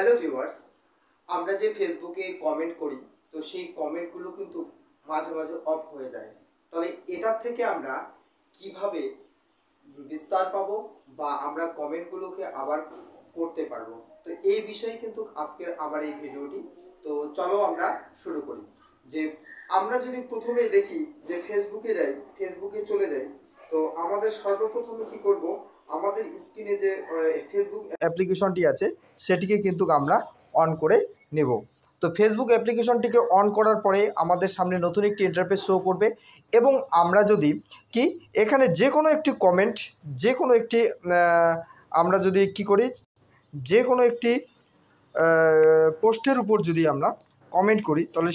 Hello viewers, আমরা যে ফেসবুকে কমেন্ট করি তো সেই কমেন্টগুলো কিন্তু মাঝে মাঝে অফ হয়ে যায়। তবে এটার থেকে আমরা কিভাবে বিস্তার পাবো বা আমরা কমেন্টগুলোকে আবার করতে পারবো, তো এই বিষয়ে কিন্তু আজকের আমার এই ভিডিওটি। তো চলো আমরা শুরু করি। যে আমরা যদি প্রথমে দেখি যে ফেসবুকে চলে যাই, তো আমাদের সর্বপ্রথমে কি করব, আমাদের স্ক্রিনে যে ফেসবুক অ্যাপ্লিকেশনটি আছে সেটিকে কিন্তু আমরা অন করে নেব। তো ফেসবুক অ্যাপ্লিকেশনটিকে অন করার পরে আমাদের সামনে নতুন একটি ইন্টারফেস শো করবে এবং আমরা যদি কি এখানে যে কোনো একটি কমেন্ট, যে কোনো একটি আমরা যদি কি করি, যে কোনো একটি পোস্টের উপর যদি আমরা কমেন্ট করি তাহলে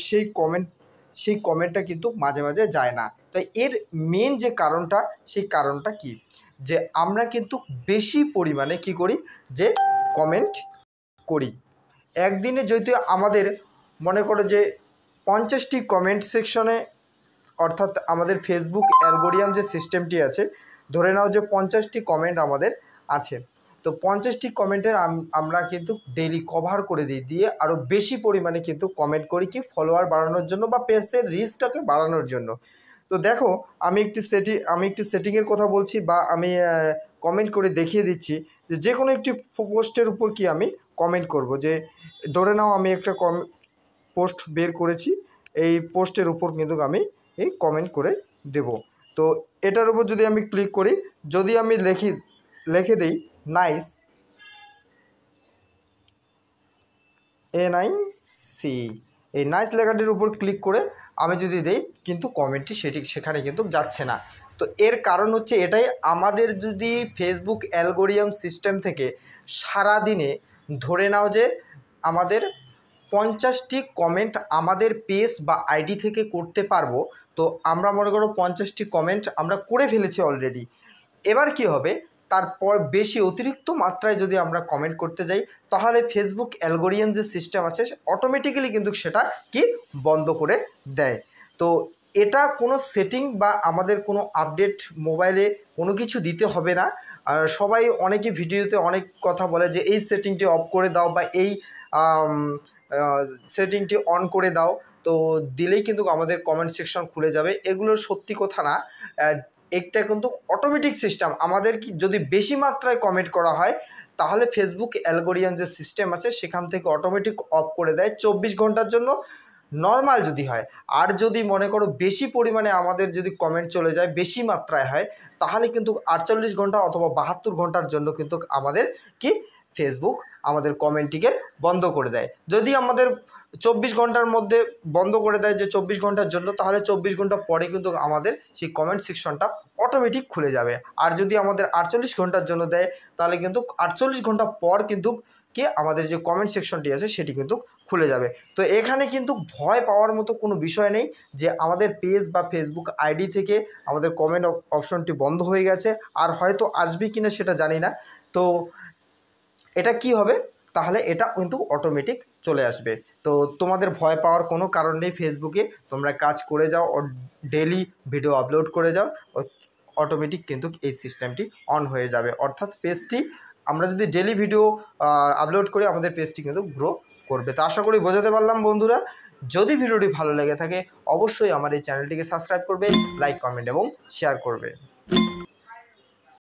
সেই কমেন্টটা কিন্তু মাঝে মাঝে যায় না। তাই এর মেন যে কারণটা, সেই কারণটা কি, যে আমরা কিন্তু বেশি পরিমাণে কি করি, যে কমেন্ট করি। একদিনে যদি আমাদের মনে করো যে 50টি কমেন্ট সেকশনে, অর্থাৎ আমাদের ফেসবুক অ্যালগোরিদম যে সিস্টেমটি আছে, ধরে নাও যে 50টি কমেন্ট আমাদের আছে, তো 50টি কমেন্টের আমরা কিন্তু ডেইলি কভার করে দিয়ে আরও বেশি পরিমাণে কিন্তু কমেন্ট করি, কি ফলোয়ার বাড়ানোর জন্য বা পেজের রিচটাকে বাড়ানোর জন্য। তো দেখো, আমি একটি সেটিংয়ের কথা বলছি, বা আমি কমেন্ট করে দেখিয়ে দিচ্ছি যে কোনো একটি পোস্টের উপর কি আমি কমেন্ট করব। যে ধরে নাও আমি একটা পোস্ট বের করেছি, এই পোস্টের উপর কিন্তু আমি এই কমেন্ট করে দেব। তো এটার উপর যদি আমি ক্লিক করি, যদি আমি লিখে দিই নাইস, NIC, এই নাইস লেখাটির উপর ক্লিক করে আমি যদি দেই, কিন্তু কমেন্টটি সেখানে কিন্তু যাচ্ছে না। তো এর কারণ হচ্ছে এটাই, আমাদের যদি ফেসবুক অ্যালগোরিদম সিস্টেম থেকে সারাদিনে ধরে নাও যে আমাদের 50টি কমেন্ট আমাদের পেজ বা আইডি থেকে করতে পারবো, তো আমরা মনে করো 50টি কমেন্ট আমরা করে ফেলেছি অলরেডি। এবার কি হবে, তারপর বেশি অতিরিক্ত মাত্রায় যদি আমরা কমেন্ট করতে যাই, তাহলে ফেসবুক অ্যালগোরিদম যে সিস্টেম আছে অটোমেটিক্যালি কিন্তু সেটা কি বন্ধ করে দেয়। তো এটা কোনো সেটিং বা আমাদের কোনো আপডেট মোবাইলে কোনো কিছু দিতে হবে না। আর সবাই অনেকে ভিডিওতে অনেক কথা বলে যে এই সেটিংটি অফ করে দাও বা এই সেটিংটি অন করে দাও, তো দিলেই কিন্তু আমাদের কমেন্ট সেকশন খুলে যাবে। এগুলো সত্যি কথা না, একটা কিন্তু অটোমেটিক সিস্টেম। আমাদের কি যদি বেশি মাত্রায় কমেন্ট করা হয়, তাহলে ফেসবুক অ্যালগোরিদম যে সিস্টেম আছে সেখান থেকে অটোমেটিক অফ করে দেয় 24 ঘন্টার জন্য, নর্মাল যদি হয়। আর যদি মনে করো বেশি পরিমাণে আমাদের যদি কমেন্ট চলে যায়, বেশি মাত্রায় হয়, তাহলে কিন্তু 48 ঘন্টা অথবা 72 ঘন্টার জন্য কিন্তু আমাদের কি ফেসবুক আমাদের কমেন্টটিকে বন্ধ করে দেয়। যদি আমাদের 24 ঘন্টার মধ্যে বন্ধ করে দেয়, যে 24 ঘন্টার জন্য, তাহলে 24 ঘন্টা পরে কিন্তু আমাদের সেই কমেন্ট সেকশনটা অটোমেটিক খুলে যাবে। আর যদি আমাদের 48 ঘন্টার জন্য দেয়, তাহলে কিন্তু 48 ঘন্টা পর কিন্তু কি আমাদের যে কমেন্ট সেকশনটি আছে সেটি কিন্তু খুলে যাবে। তো এখানে কিন্তু ভয় পাওয়ার মতো কোনো বিষয় নেই যে আমাদের পেজ বা ফেসবুক আইডি থেকে আমাদের কমেন্ট অপশনটি বন্ধ হয়ে গেছে, আর হয়তো আসবে কিনা সেটা জানি না। তো এটা কি হবে, তাহলে এটা কিন্তু অটোমেটিক চলে আসবে। তো তোমাদের ভয় পাওয়ার কোনো কারণ নেই, ফেসবুকে তোমরা কাজ করে যাও, ডেইলি ভিডিও আপলোড করে যাও, অটোমেটিক কিন্তু এই সিস্টেমটি অন হয়ে যাবে। অর্থাৎ পেজটি আমরা যদি ডেইলি ভিডিও আপলোড করি, আমাদের পেজটি কিন্তু গ্রো করবে। তো আশা করি বোঝাতে পারলাম বন্ধুরা। যদি ভিডিওটি ভালো লেগে থাকে, অবশ্যই আমার এই চ্যানেলটিকে সাবস্ক্রাইব করবে, লাইক, কমেন্ট এবং শেয়ার করবে।